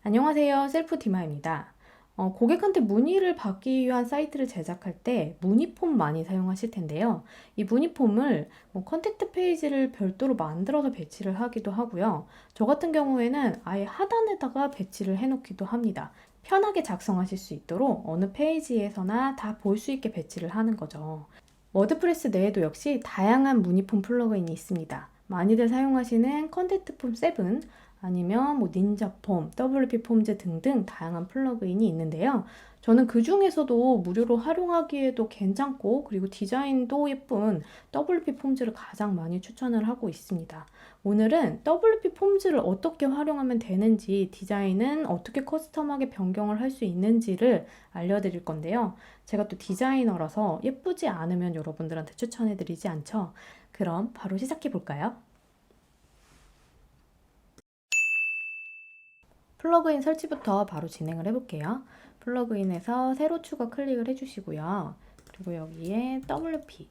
안녕하세요. 셀프 디마입니다. 고객한테 문의를 받기 위한 사이트를 제작할 때 문의폼 많이 사용하실 텐데요. 이 문의폼을 컨택트 페이지를 별도로 만들어서 배치를 하기도 하고요. 저 같은 경우에는 아예 하단에다가 배치를 해놓기도 합니다. 편하게 작성하실 수 있도록 어느 페이지에서나 다 볼 수 있게 배치를 하는 거죠. 워드프레스 내에도 역시 다양한 문의폼 플러그인이 있습니다. 많이들 사용하시는 컨택트 폼 7, 아니면 닌자폼, WP 폼즈 등등 다양한 플러그인이 있는데요. 저는 그 중에서도 무료로 활용하기에도 괜찮고 그리고 디자인도 예쁜 WP 폼즈를 가장 많이 추천을 하고 있습니다. 오늘은 WP 폼즈를 어떻게 활용하면 되는지, 디자인은 어떻게 커스텀하게 변경을 할 수 있는지를 알려드릴 건데요. 제가 또 디자이너라서 예쁘지 않으면 여러분들한테 추천해드리지 않죠. 그럼 바로 시작해 볼까요? 플러그인 설치부터 바로 진행을 해볼게요. 플러그인에서 새로 추가 클릭을 해주시고요. 그리고 여기에 WP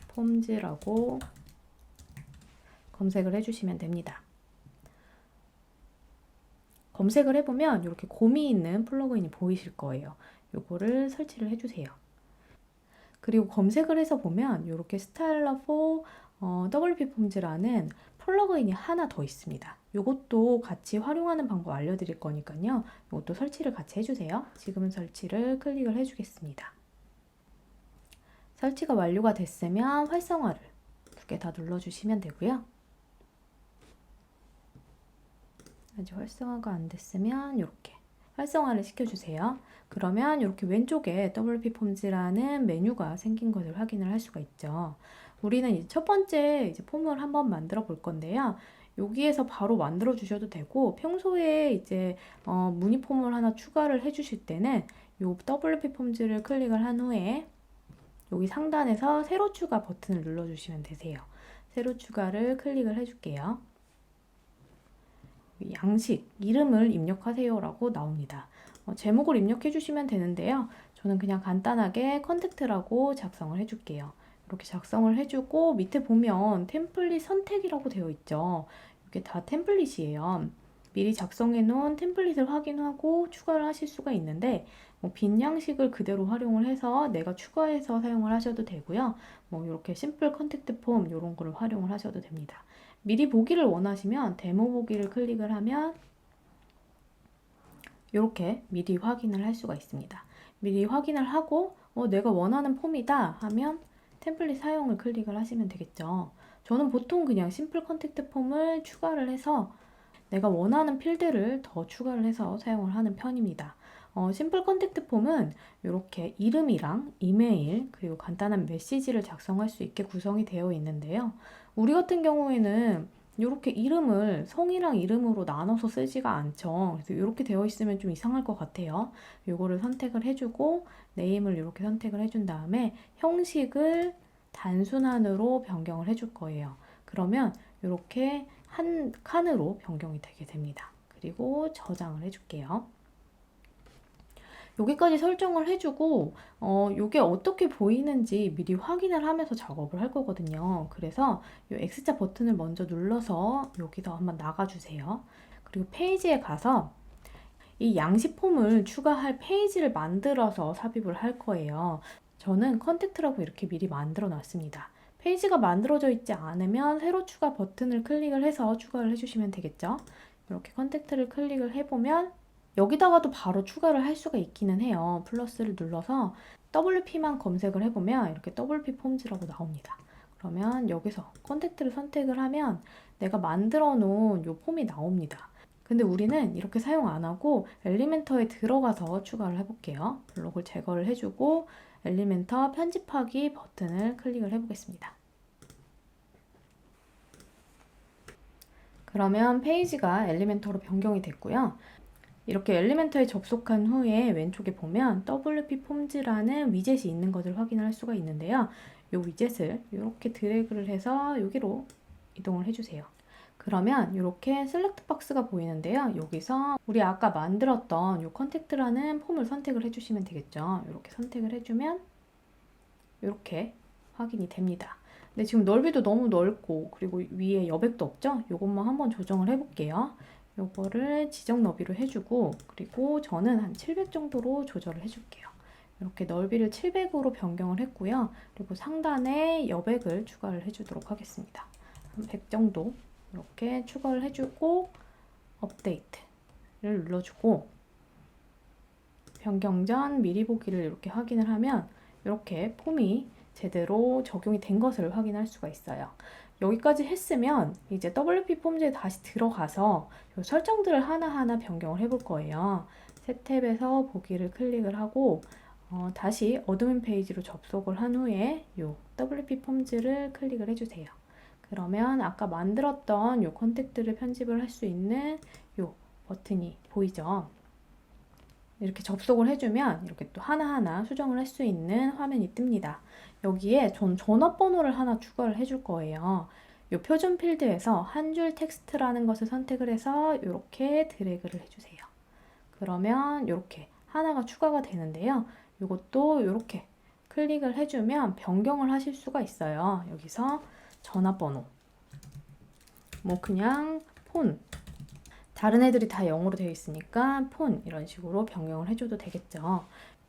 폼즈라고 검색을 해주시면 됩니다. 검색을 해보면 이렇게 곰이 있는 플러그인이 보이실 거예요. 요거를 설치를 해주세요. 그리고 검색을 해서 보면 이렇게 스타일러 4 WP 폼즈라는 플러그인이 하나 더 있습니다. 이것도 같이 활용하는 방법 알려드릴 거니까요. 이것도 설치를 같이 해주세요. 지금은 설치를 클릭을 해주겠습니다. 설치가 완료가 됐으면 활성화를 두 개 다 눌러주시면 되고요. 아직 활성화가 안 됐으면 이렇게 활성화를 시켜주세요. 그러면 이렇게 왼쪽에 WP 폼즈라는 메뉴가 생긴 것을 확인을 할 수가 있죠. 우리는 이제 첫 번째 폼을 한번 만들어 볼 건데요. 여기에서 바로 만들어 주셔도 되고, 평소에 이제 문의 폼을 하나 추가를 해 주실 때는 이 WP 폼즈를 클릭을 한 후에 여기 상단에서 새로 추가 버튼을 눌러 주시면 되세요. 새로 추가를 클릭을 해 줄게요. 양식, 이름을 입력하세요 라고 나옵니다. 제목을 입력해 주시면 되는데요. 저는 그냥 간단하게 컨택트라고 작성을 해줄게요. 이렇게 작성을 해주고 밑에 보면 템플릿 선택이라고 되어 있죠. 이게 다 템플릿이에요. 미리 작성해 놓은 템플릿을 확인하고 추가를 하실 수가 있는데, 빈 양식을 그대로 활용을 해서 내가 추가해서 사용을 하셔도 되고요. 이렇게 심플 컨택트 폼 이런 거를 활용을 하셔도 됩니다. 미리 보기를 원하시면 데모 보기를 클릭을 하면 이렇게 미리 확인을 할 수가 있습니다. 미리 확인을 하고 내가 원하는 폼이다 하면 템플릿 사용을 클릭을 하시면 되겠죠. 저는 보통 그냥 심플 컨택트 폼을 추가를 해서 내가 원하는 필드를 더 추가를 해서 사용을 하는 편입니다. 심플 컨택트 폼은 이렇게 이름이랑 이메일 그리고 간단한 메시지를 작성할 수 있게 구성이 되어 있는데요. 우리 같은 경우에는 이렇게 이름을 성이랑 이름으로 나눠서 쓰지가 않죠. 그래서 이렇게 되어 있으면 좀 이상할 것 같아요. 이거를 선택을 해주고 네임을 이렇게 선택을 해준 다음에 형식을 단순한으로 변경을 해줄 거예요. 그러면 이렇게 한 칸으로 변경이 되게 됩니다. 그리고 저장을 해줄게요. 여기까지 설정을 해주고 이게 어떻게 보이는지 미리 확인을 하면서 작업을 할 거거든요. 그래서 이 X자 버튼을 먼저 눌러서 여기서 한번 나가주세요. 그리고 페이지에 가서 이 양식 폼을 추가할 페이지를 만들어서 삽입을 할 거예요. 저는 컨택트라고 이렇게 미리 만들어 놨습니다. 페이지가 만들어져 있지 않으면 새로 추가 버튼을 클릭을 해서 추가를 해주시면 되겠죠. 이렇게 컨택트를 클릭을 해보면 여기다가도 바로 추가를 할 수가 있기는 해요. 플러스를 눌러서 WP만 검색을 해보면 이렇게 WP 폼즈라고 나옵니다. 그러면 여기서 컨택트를 선택을 하면 내가 만들어 놓은 이 폼이 나옵니다. 근데 우리는 이렇게 사용 안 하고 엘리멘터에 들어가서 추가를 해볼게요. 블록을 제거를 해주고 엘리멘터 편집하기 버튼을 클릭을 해보겠습니다. 그러면 페이지가 엘리멘터로 변경이 됐고요. 이렇게 엘리멘터에 접속한 후에 왼쪽에 보면 WP 폼즈라는 위젯이 있는 것을 확인할 수가 있는데요. 이 위젯을 이렇게 드래그를 해서 여기로 이동을 해주세요. 그러면 이렇게 셀렉트 박스가 보이는데요. 여기서 우리 아까 만들었던 이 컨택트라는 폼을 선택을 해주시면 되겠죠. 이렇게 선택을 해주면 이렇게 확인이 됩니다. 근데 지금 넓이도 너무 넓고 그리고 위에 여백도 없죠? 이것만 한번 조정을 해볼게요. 요거를 지정 너비로 해주고, 그리고 저는 한 700 정도로 조절을 해줄게요. 이렇게 넓이를 700으로 변경을 했고요. 그리고 상단에 여백을 추가를 해주도록 하겠습니다. 한 100 정도 이렇게 추가를 해주고 업데이트를 눌러주고, 변경 전 미리 보기를 이렇게 확인을 하면 이렇게 폼이 제대로 적용이 된 것을 확인할 수가 있어요. 여기까지 했으면 이제 WP 폼즈에 다시 들어가서 이 설정들을 하나하나 변경을 해볼 거예요. 새 탭에서 보기를 클릭을 하고 다시 어드민 페이지로 접속을 한 후에 이 WP 폼즈를 클릭을 해주세요. 그러면 아까 만들었던 이 컨택트를 편집을 할 수 있는 이 버튼이 보이죠? 이렇게 접속을 해주면 이렇게 또 하나하나 수정을 할 수 있는 화면이 뜹니다. 여기에 전 전화번호를 하나 추가를 해줄 거예요. 이 표준 필드에서 한 줄 텍스트라는 것을 선택을 해서 이렇게 드래그를 해주세요. 그러면 이렇게 하나가 추가가 되는데요. 이것도 이렇게 클릭을 해주면 변경을 하실 수가 있어요. 여기서 전화번호, 뭐 그냥 폰, 다른 애들이 다 영어로 되어 있으니까 폰 이런 식으로 변경을 해줘도 되겠죠.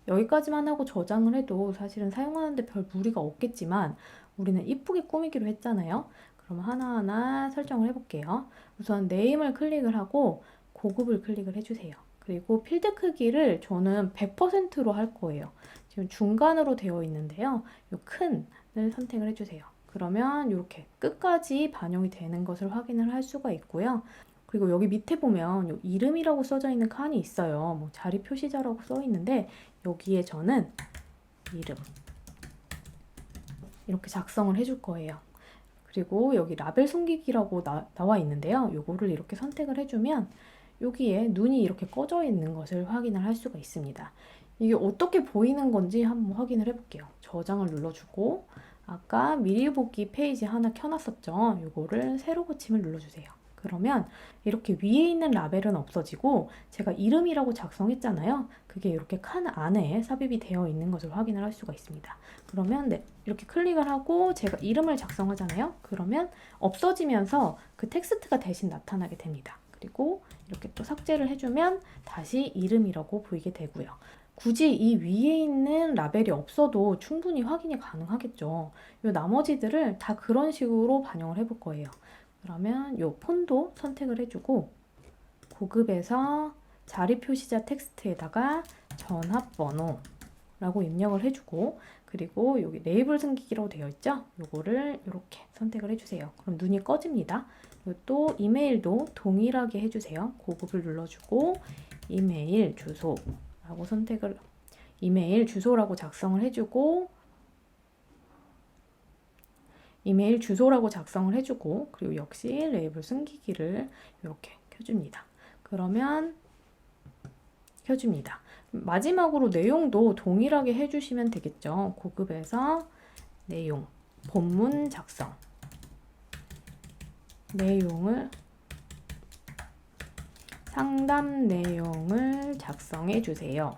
여기까지만 하고 저장을 해도 사실은 사용하는데 별 무리가 없겠지만 우리는 이쁘게 꾸미기로 했잖아요. 그럼 하나하나 설정을 해볼게요. 우선 네임을 클릭을 하고 고급을 클릭을 해주세요. 그리고 필드 크기를 저는 100%로 할 거예요. 지금 중간으로 되어 있는데요. 이 큰을 선택을 해주세요. 그러면 이렇게 끝까지 반영이 되는 것을 확인을 할 수가 있고요. 그리고 여기 밑에 보면 요 이름이라고 써져 있는 칸이 있어요. 뭐 자리 표시자라고 써 있는데 여기에 저는 이름 이렇게 작성을 해줄 거예요. 그리고 여기 라벨 숨기기라고 나와 있는데요. 요거를 이렇게 선택을 해주면 여기에 눈이 이렇게 꺼져 있는 것을 확인을 할 수가 있습니다. 이게 어떻게 보이는 건지 한번 확인을 해볼게요. 저장을 눌러주고 아까 미리 보기 페이지 하나 켜놨었죠. 요거를 새로 고침을 눌러주세요. 그러면 이렇게 위에 있는 라벨은 없어지고 제가 이름이라고 작성했잖아요. 그게 이렇게 칸 안에 삽입이 되어 있는 것을 확인을 할 수가 있습니다. 그러면 네, 이렇게 클릭을 하고 제가 이름을 작성하잖아요. 그러면 없어지면서 그 텍스트가 대신 나타나게 됩니다. 그리고 이렇게 또 삭제를 해주면 다시 이름이라고 보이게 되고요. 굳이 이 위에 있는 라벨이 없어도 충분히 확인이 가능하겠죠. 이 나머지들을 다 그런 식으로 반영을 해볼 거예요. 그러면 이 폰도 선택을 해주고 고급에서 자리 표시자 텍스트에다가 전화번호라고 입력을 해주고 그리고 여기 레이블 숨기기라고 되어 있죠? 요거를 이렇게 선택을 해주세요. 그럼 눈이 꺼집니다. 또 이메일도 동일하게 해주세요. 고급을 눌러주고 이메일 주소라고 선택을 이메일 주소라고 작성을 해주고 이메일 주소라고 작성을 해주고 그리고 역시 레이블 숨기기를 이렇게 켜줍니다. 그러면 켜줍니다. 마지막으로 내용도 동일하게 해주시면 되겠죠. 고급에서 내용, 본문 작성 내용을 상담 내용을 작성해 주세요.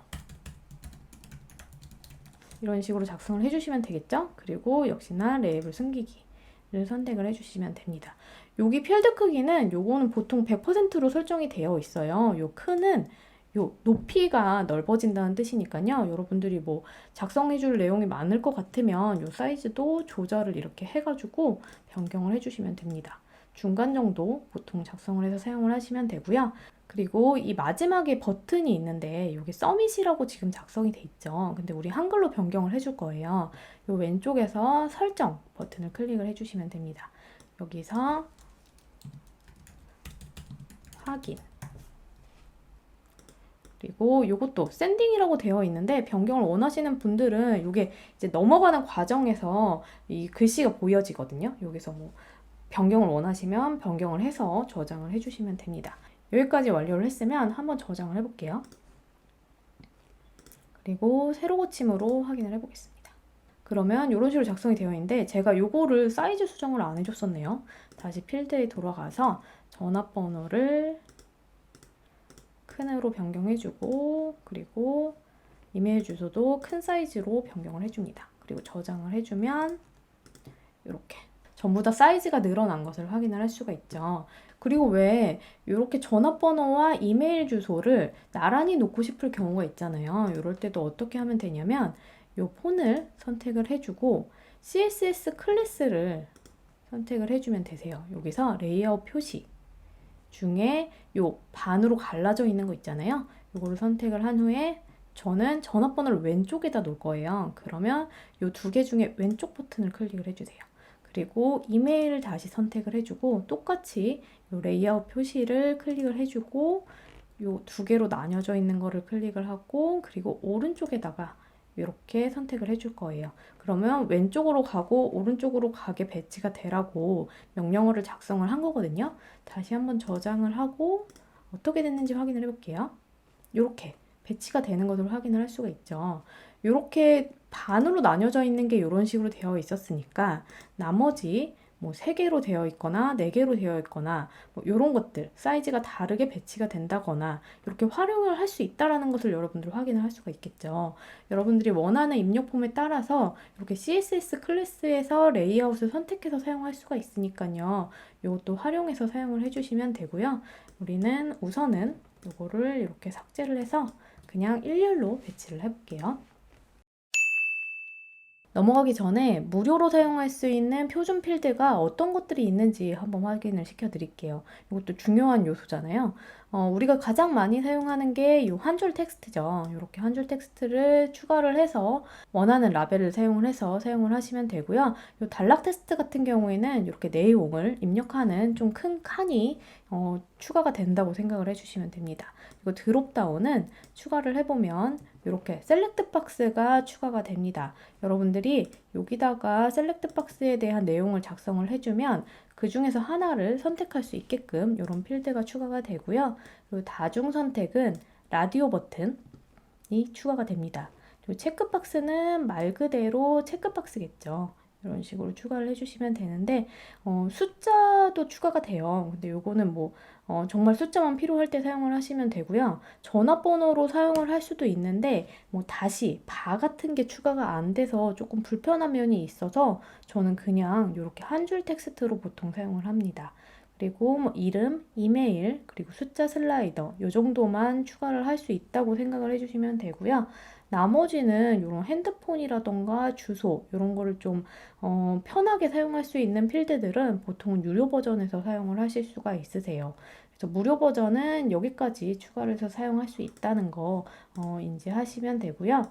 이런 식으로 작성을 해주시면 되겠죠? 그리고 역시나 레이블 숨기기를 선택을 해주시면 됩니다. 여기 필드 크기는 요거는 보통 100%로 설정이 되어 있어요. 요 큰은 요 높이가 넓어진다는 뜻이니까요. 여러분들이 뭐 작성해줄 내용이 많을 것 같으면 요 사이즈도 조절을 이렇게 해가지고 변경을 해주시면 됩니다. 중간 정도 보통 작성을 해서 사용을 하시면 되고요. 그리고 이 마지막에 버튼이 있는데 여기 서밋이라고 지금 작성이 돼 있죠. 근데 우리 한글로 변경을 해줄 거예요. 요 왼쪽에서 설정 버튼을 클릭을 해주시면 됩니다. 여기서 확인 그리고 요것도 샌딩이라고 되어 있는데 변경을 원하시는 분들은 이게 이제 넘어가는 과정에서 이 글씨가 보여지거든요. 여기서 뭐 변경을 원하시면 변경을 해서 저장을 해주시면 됩니다. 여기까지 완료를 했으면 한번 저장을 해볼게요. 그리고 새로 고침으로 확인을 해보겠습니다. 그러면 이런 식으로 작성이 되어 있는데 제가 요거를 사이즈 수정을 안 해줬었네요. 다시 필드에 돌아가서 전화번호를 큰으로 변경해주고 그리고 이메일 주소도 큰 사이즈로 변경을 해줍니다. 그리고 저장을 해주면 이렇게 전부 다 사이즈가 늘어난 것을 확인을 할 수가 있죠. 그리고 왜 이렇게 전화번호와 이메일 주소를 나란히 놓고 싶을 경우가 있잖아요. 이럴 때도 어떻게 하면 되냐면 이 폰을 선택을 해주고 CSS 클래스를 선택을 해주면 되세요. 여기서 레이아웃 표시 중에 요 반으로 갈라져 있는 거 있잖아요. 요거를 선택을 한 후에 저는 전화번호를 왼쪽에다 놓을 거예요. 그러면 요 두 개 중에 왼쪽 버튼을 클릭을 해주세요. 그리고 이메일을 다시 선택을 해주고 똑같이 요 레이아웃 표시를 클릭을 해주고 요 두 개로 나뉘어져 있는 거를 클릭을 하고 그리고 오른쪽에다가 이렇게 선택을 해줄 거예요. 그러면 왼쪽으로 가고 오른쪽으로 가게 배치가 되라고 명령어를 작성을 한 거거든요. 다시 한번 저장을 하고 어떻게 됐는지 확인을 해볼게요. 이렇게 배치가 되는 것을 확인을 할 수가 있죠. 이렇게 반으로 나뉘어져 있는 게 이런 식으로 되어 있었으니까 나머지 뭐 3개로 되어 있거나 4개로 되어 있거나 뭐 이런 것들 사이즈가 다르게 배치가 된다거나 이렇게 활용을 할 수 있다라는 것을 여러분들 확인을 할 수가 있겠죠. 여러분들이 원하는 입력 폼에 따라서 이렇게 CSS 클래스에서 레이아웃을 선택해서 사용할 수가 있으니까요. 이것도 활용해서 사용을 해주시면 되고요. 우리는 우선은 이거를 이렇게 삭제를 해서 그냥 일렬로 배치를 해볼게요. 넘어가기 전에 무료로 사용할 수 있는 표준 필드가 어떤 것들이 있는지 한번 확인을 시켜드릴게요. 이것도 중요한 요소잖아요. 우리가 가장 많이 사용하는 게 이 한 줄 텍스트죠. 이렇게 한 줄 텍스트를 추가를 해서 원하는 라벨을 사용을 해서 사용을 하시면 되고요. 이 단락 텍스트 같은 경우에는 이렇게 내용을 입력하는 좀 큰 칸이 추가가 된다고 생각을 해주시면 됩니다. 그리고 드롭다운은 추가를 해보면 이렇게 셀렉트 박스가 추가가 됩니다. 여러분들이 여기다가 셀렉트 박스에 대한 내용을 작성을 해주면 그 중에서 하나를 선택할 수 있게끔 이런 필드가 추가가 되고요. 그리고 다중 선택은 라디오 버튼이 추가가 됩니다. 그리고 체크박스는 말 그대로 체크박스겠죠. 이런 식으로 추가를 해주시면 되는데 숫자도 추가가 돼요. 근데 요거는 뭐 정말 숫자만 필요할 때 사용을 하시면 되고요. 전화번호로 사용을 할 수도 있는데 뭐 다시 바 같은 게 추가가 안 돼서 조금 불편한 면이 있어서 저는 그냥 이렇게 한 줄 텍스트로 보통 사용을 합니다. 그리고 뭐 이름, 이메일, 그리고 숫자 슬라이더 요 정도만 추가를 할 수 있다고 생각을 해주시면 되고요. 나머지는 이런 핸드폰이라던가 주소 이런 거를 좀 편하게 사용할 수 있는 필드들은 보통은 유료 버전에서 사용을 하실 수가 있으세요. 그래서 무료 버전은 여기까지 추가를 해서 사용할 수 있다는 거 인지하시면 되고요.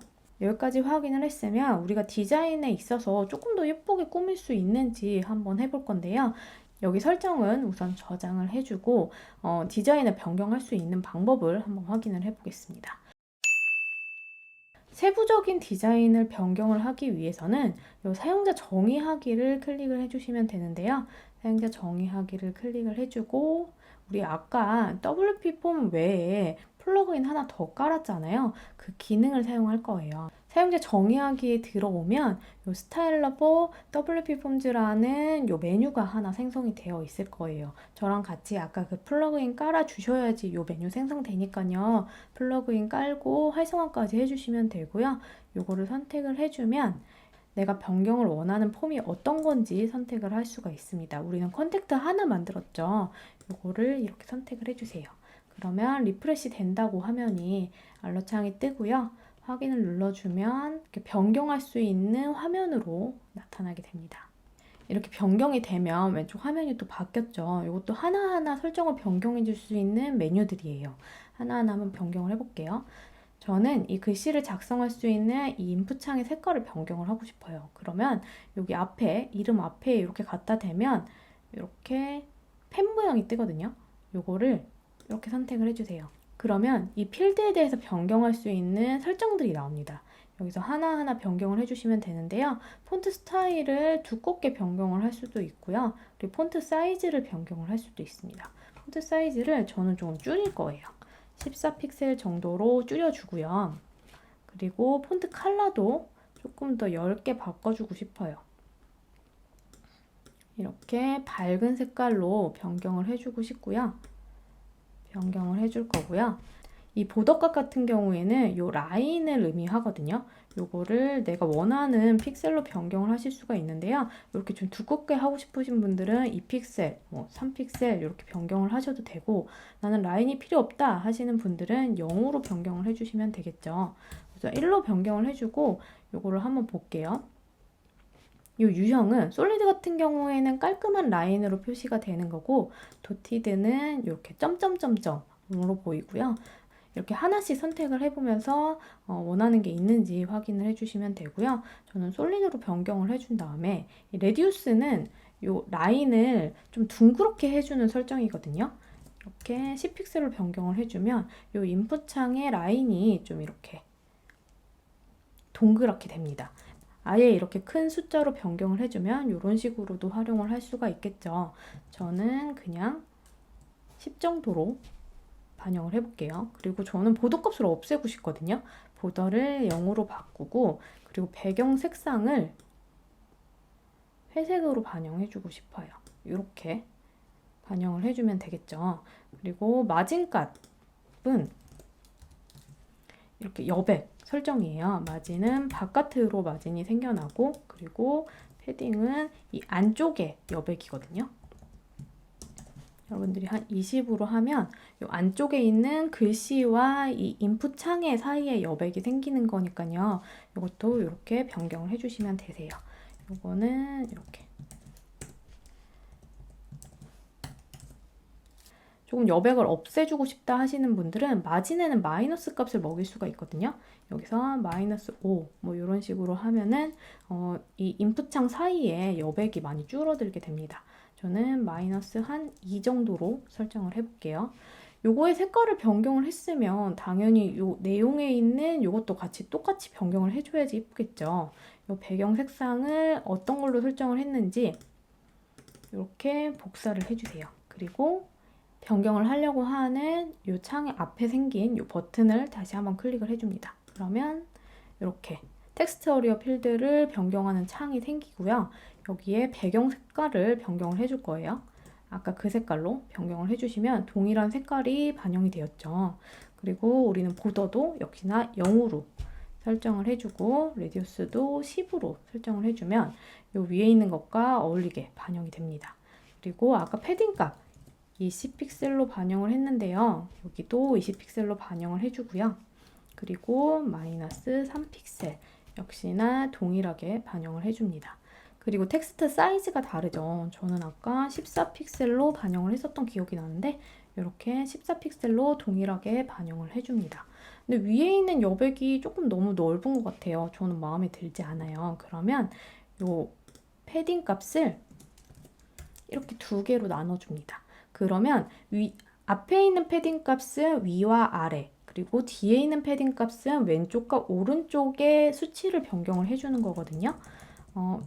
여기까지 확인을 했으면 우리가 디자인에 있어서 조금 더 예쁘게 꾸밀 수 있는지 한번 해볼 건데요. 여기 설정은 우선 저장을 해주고 디자인을 변경할 수 있는 방법을 한번 확인을 해보겠습니다. 세부적인 디자인을 변경을 하기 위해서는 이 사용자 정의하기를 클릭을 해주시면 되는데요. 사용자 정의하기를 클릭을 해주고 우리 아까 WP 폼 외에 플러그인 하나 더 깔았잖아요. 그 기능을 사용할 거예요. 사용자 정의하기에 들어오면 이 스타일러버 WP 폼즈라는 이 메뉴가 하나 생성이 되어 있을 거예요. 저랑 같이 아까 그 플러그인 깔아 주셔야지 이 메뉴 생성되니까요. 플러그인 깔고 활성화까지 해주시면 되고요. 요거를 선택을 해주면 내가 변경을 원하는 폼이 어떤 건지 선택을 할 수가 있습니다. 우리는 컨택트 하나 만들었죠. 요거를 이렇게 선택을 해주세요. 그러면 리프레시 된다고 화면이 알러창이 뜨고요. 확인을 눌러주면 이렇게 변경할 수 있는 화면으로 나타나게 됩니다. 이렇게 변경이 되면 왼쪽 화면이 또 바뀌었죠. 이것도 하나하나 설정을 변경해 줄 수 있는 메뉴들이에요. 하나하나 한번 변경을 해볼게요. 저는 이 글씨를 작성할 수 있는 이 인풋 창의 색깔을 변경을 하고 싶어요. 그러면 여기 앞에 이름 앞에 이렇게 갖다 대면 이렇게 펜 모양이 뜨거든요. 요거를 이렇게 선택을 해주세요. 그러면 이 필드에 대해서 변경할 수 있는 설정들이 나옵니다. 여기서 하나하나 변경을 해주시면 되는데요. 폰트 스타일을 두껍게 변경을 할 수도 있고요. 그리고 폰트 사이즈를 변경을 할 수도 있습니다. 폰트 사이즈를 저는 좀 줄일 거예요. 14픽셀 정도로 줄여주고요. 그리고 폰트 컬러도 조금 더 얇게 바꿔주고 싶어요. 이렇게 밝은 색깔로 변경을 해주고 싶고요. 변경을 해줄 거고요. 이 보더값 같은 경우에는 요 라인을 의미하거든요. 요거를 내가 원하는 픽셀로 변경을 하실 수가 있는데요. 이렇게 좀 두껍게 하고 싶으신 분들은 2픽셀, 3픽셀 이렇게 변경을 하셔도 되고, 나는 라인이 필요 없다 하시는 분들은 0으로 변경을 해주시면 되겠죠. 그래서 1로 변경을 해주고 요거를 한번 볼게요. 이 유형은 솔리드 같은 경우에는 깔끔한 라인으로 표시가 되는 거고, 도티드는 이렇게 점점점점으로 보이고요. 이렇게 하나씩 선택을 해보면서 원하는 게 있는지 확인을 해주시면 되고요. 저는 솔리드로 변경을 해준 다음에 이 레디우스는 이 라인을 좀 둥그렇게 해주는 설정이거든요. 이렇게 10픽셀로 변경을 해주면 이 인풋 창의 라인이 좀 이렇게 동그랗게 됩니다. 아예 이렇게 큰 숫자로 변경을 해주면 이런 식으로도 활용을 할 수가 있겠죠. 저는 그냥 10 정도로 반영을 해볼게요. 그리고 저는 보더 값을 없애고 싶거든요. 보더를 0으로 바꾸고, 그리고 배경 색상을 회색으로 반영해주고 싶어요. 이렇게 반영을 해주면 되겠죠. 그리고 마진값은 이렇게 여백 설정이에요. 마진은 바깥으로 마진이 생겨나고, 그리고 패딩은 이 안쪽에 여백이거든요. 여러분들이 한 20으로 하면 이 안쪽에 있는 글씨와 이 인풋 창의 사이에 여백이 생기는 거니까요. 이것도 이렇게 변경을 해주시면 되세요. 이거는 이렇게 조금 여백을 없애주고 싶다 하시는 분들은 마진에는 마이너스 값을 먹일 수가 있거든요. 여기서 마이너스 5 뭐 이런 식으로 하면은 이 인풋 창 사이에 여백이 많이 줄어들게 됩니다. 저는 마이너스 한 2 정도로 설정을 해볼게요. 요거의 색깔을 변경을 했으면 당연히 요 내용에 있는 요것도 같이 똑같이 변경을 해줘야지 이쁘겠죠. 요 배경 색상을 어떤 걸로 설정을 했는지 이렇게 복사를 해주세요. 그리고 변경을 하려고 하는 이 창의 앞에 생긴 이 버튼을 다시 한번 클릭을 해줍니다. 그러면 이렇게 텍스트 어리어 필드를 변경하는 창이 생기고요. 여기에 배경 색깔을 변경을 해줄 거예요. 아까 그 색깔로 변경을 해주시면 동일한 색깔이 반영이 되었죠. 그리고 우리는 보더도 역시나 0으로 설정을 해주고, 레디우스도 10으로 설정을 해주면 이 위에 있는 것과 어울리게 반영이 됩니다. 그리고 아까 패딩 값 20픽셀로 반영을 했는데요. 여기도 20픽셀로 반영을 해주고요. 그리고 마이너스 3픽셀 역시나 동일하게 반영을 해줍니다. 그리고 텍스트 사이즈가 다르죠. 저는 아까 14픽셀로 반영을 했었던 기억이 나는데 이렇게 14픽셀로 동일하게 반영을 해줍니다. 근데 위에 있는 여백이 조금 너무 넓은 것 같아요. 저는 마음에 들지 않아요. 그러면 이 패딩 값을 이렇게 두 개로 나눠줍니다. 그러면 앞에 있는 패딩 값은 위와 아래, 그리고 뒤에 있는 패딩 값은 왼쪽과 오른쪽의 수치를 변경을 해주는 거거든요.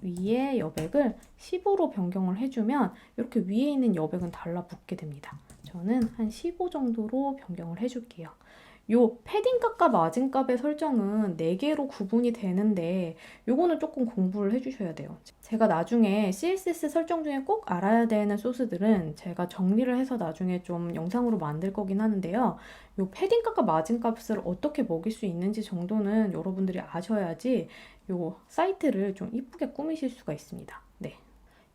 위에 여백을 10으로 변경을 해주면 이렇게 위에 있는 여백은 달라붙게 됩니다. 저는 한 15 정도로 변경을 해줄게요. 요 패딩 값과 마진 값의 설정은 4개로 구분이 되는데 요거는 조금 공부를 해주셔야 돼요. 제가 나중에 CSS 설정 중에 꼭 알아야 되는 소스들은 제가 정리를 해서 나중에 좀 영상으로 만들 거긴 하는데요. 요 패딩 값과 마진 값을 어떻게 먹일 수 있는지 정도는 여러분들이 아셔야지 요 사이트를 좀 이쁘게 꾸미실 수가 있습니다. 네,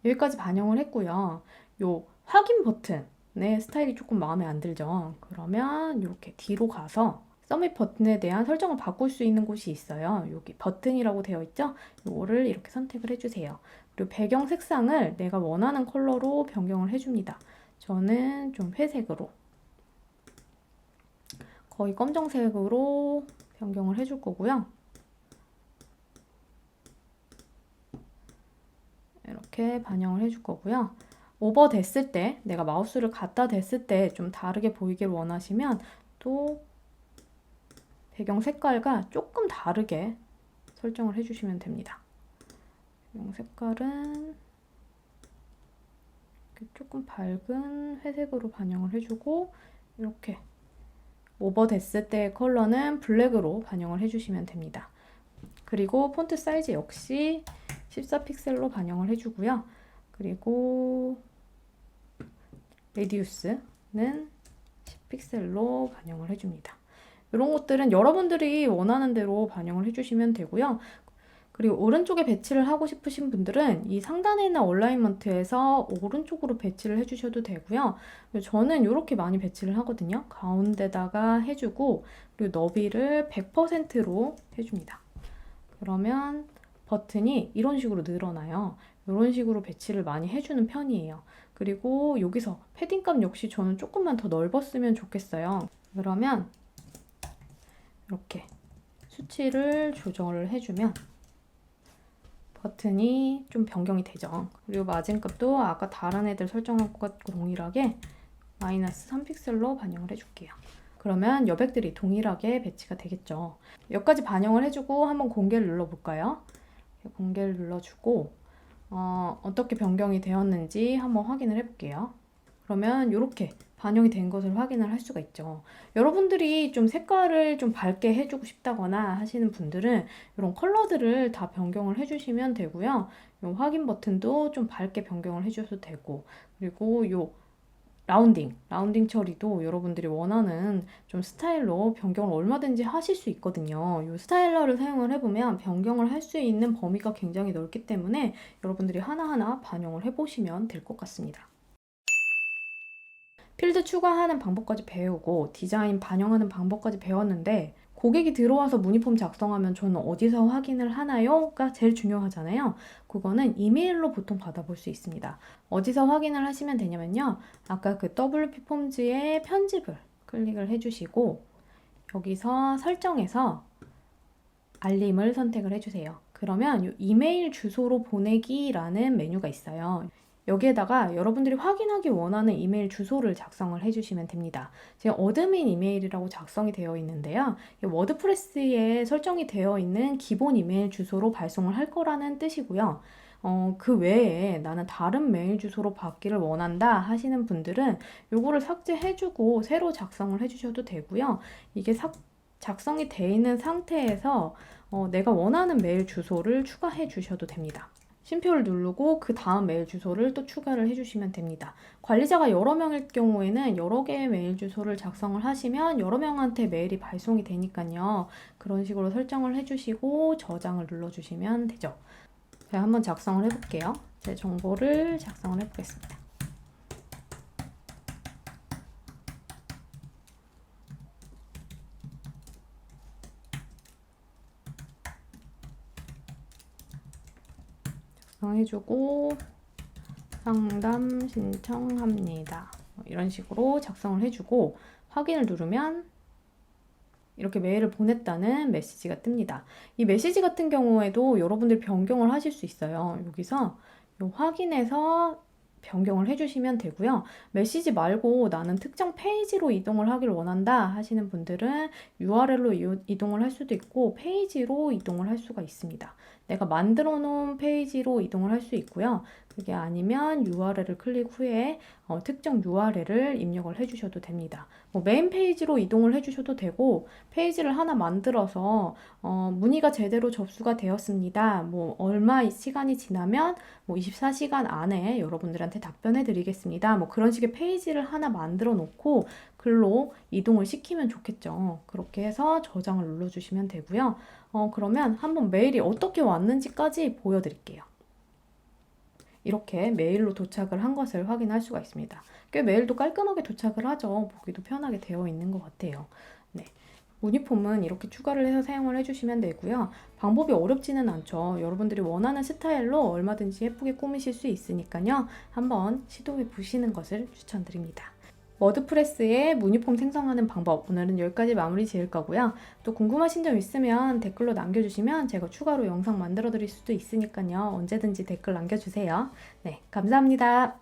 여기까지 반영을 했고요. 요 확인 버튼 네, 스타일이 조금 마음에 안 들죠. 그러면 이렇게 뒤로 가서 서밋 버튼에 대한 설정을 바꿀 수 있는 곳이 있어요. 여기 버튼이라고 되어 있죠? 이거를 이렇게 선택을 해주세요. 그리고 배경 색상을 내가 원하는 컬러로 변경을 해줍니다. 저는 좀 회색으로, 거의 검정색으로 변경을 해줄 거고요. 이렇게 반영을 해줄 거고요. 오버 됐을 때, 내가 마우스를 갖다 댔을 때 좀 다르게 보이길 원하시면 또 배경 색깔과 조금 다르게 설정을 해주시면 됩니다. 배경 색깔은 조금 밝은 회색으로 반영을 해주고, 이렇게 오버 됐을 때 컬러는 블랙으로 반영을 해주시면 됩니다. 그리고 폰트 사이즈 역시 14픽셀로 반영을 해주고요. 그리고 레디우스는 10픽셀로 반영을 해줍니다. 이런 것들은 여러분들이 원하는 대로 반영을 해주시면 되고요. 그리고 오른쪽에 배치를 하고 싶으신 분들은 이 상단에 있는 얼라이먼트에서 오른쪽으로 배치를 해주셔도 되고요. 저는 이렇게 많이 배치를 하거든요. 가운데다가 해주고 그리고 너비를 100%로 해줍니다. 그러면 버튼이 이런 식으로 늘어나요. 이런 식으로 배치를 많이 해주는 편이에요. 그리고 여기서 패딩감 역시 저는 조금만 더 넓었으면 좋겠어요. 그러면 이렇게 수치를 조절을 해주면 버튼이 좀 변경이 되죠. 그리고 마진값도 아까 다른 애들 설정한 것과 동일하게 마이너스 3픽셀로 반영을 해줄게요. 그러면 여백들이 동일하게 배치가 되겠죠. 여기까지 반영을 해주고 한번 공개를 눌러볼까요? 공개를 눌러주고 어떻게 변경이 되었는지 한번 확인을 해볼게요. 그러면 이렇게 반영이 된 것을 확인을 할 수가 있죠. 여러분들이 좀 색깔을 좀 밝게 해주고 싶다거나 하시는 분들은 이런 컬러들을 다 변경을 해주시면 되고요. 이 확인 버튼도 좀 밝게 변경을 해주셔도 되고, 그리고 이 라운딩 처리도 여러분들이 원하는 좀 스타일로 변경을 얼마든지 하실 수 있거든요. 이 스타일러를 사용을 해보면 변경을 할 수 있는 범위가 굉장히 넓기 때문에 여러분들이 하나하나 반영을 해보시면 될 것 같습니다. 필드 추가하는 방법까지 배우고 디자인 반영하는 방법까지 배웠는데 고객이 들어와서 문의폼 작성하면 저는 어디서 확인을 하나요?가 제일 중요하잖아요. 그거는 이메일로 보통 받아볼 수 있습니다. 어디서 확인을 하시면 되냐면요. 아까 그 WP 폼즈의 편집을 클릭을 해주시고 여기서 설정에서 알림을 선택을 해주세요. 그러면 이 이메일 주소로 보내기라는 메뉴가 있어요. 여기에다가 여러분들이 확인하기 원하는 이메일 주소를 작성을 해주시면 됩니다. 지금 어드민 이메일이라고 작성이 되어 있는데요. 워드프레스에 설정이 되어 있는 기본 이메일 주소로 발송을 할 거라는 뜻이고요. 그 외에 나는 다른 메일 주소로 받기를 원한다 하시는 분들은 요거를 삭제해주고 새로 작성을 해주셔도 되고요. 이게 작성이 되어 있는 상태에서 내가 원하는 메일 주소를 추가해 주셔도 됩니다. 쉼표를 누르고 그 다음 메일 주소를 또 추가를 해주시면 됩니다. 관리자가 여러 명일 경우에는 여러 개의 메일 주소를 작성을 하시면 여러 명한테 메일이 발송이 되니까요. 그런 식으로 설정을 해주시고 저장을 눌러주시면 되죠. 제가 한번 작성을 해볼게요. 제 정보를 작성을 해보겠습니다. 작성해주고 상담 신청합니다. 이런 식으로 작성을 해주고 확인을 누르면 이렇게 메일을 보냈다는 메시지가 뜹니다. 이 메시지 같은 경우에도 여러분들이 변경을 하실 수 있어요. 여기서 확인해서 변경을 해주시면 되고요. 메시지 말고 나는 특정 페이지로 이동을 하길 원한다 하시는 분들은 URL로 이동을 할 수도 있고 페이지로 이동을 할 수가 있습니다. 내가 만들어 놓은 페이지로 이동을 할 수 있고요. 그게 아니면 URL을 클릭 후에 특정 URL을 입력을 해주셔도 됩니다. 메인 페이지로 이동을 해주셔도 되고 페이지를 하나 만들어서 문의가 제대로 접수가 되었습니다. 얼마 시간이 지나면 24시간 안에 여러분들한테 답변해 드리겠습니다. 그런 식의 페이지를 하나 만들어 놓고 글로 이동을 시키면 좋겠죠. 그렇게 해서 저장을 눌러주시면 되고요. 그러면 한번 메일이 어떻게 왔는지까지 보여드릴게요. 이렇게 메일로 도착을 한 것을 확인할 수가 있습니다. 꽤 메일도 깔끔하게 도착을 하죠. 보기도 편하게 되어 있는 것 같아요. 네. 문의폼은 이렇게 추가를 해서 사용을 해주시면 되고요. 방법이 어렵지는 않죠. 여러분들이 원하는 스타일로 얼마든지 예쁘게 꾸미실 수 있으니까요. 한번 시도해 보시는 것을 추천드립니다. 워드프레스에 문의폼 생성하는 방법 오늘은 여기까지 마무리 지을 거고요. 또 궁금하신 점 있으면 댓글로 남겨주시면 제가 추가로 영상 만들어 드릴 수도 있으니까요. 언제든지 댓글 남겨주세요. 네, 감사합니다.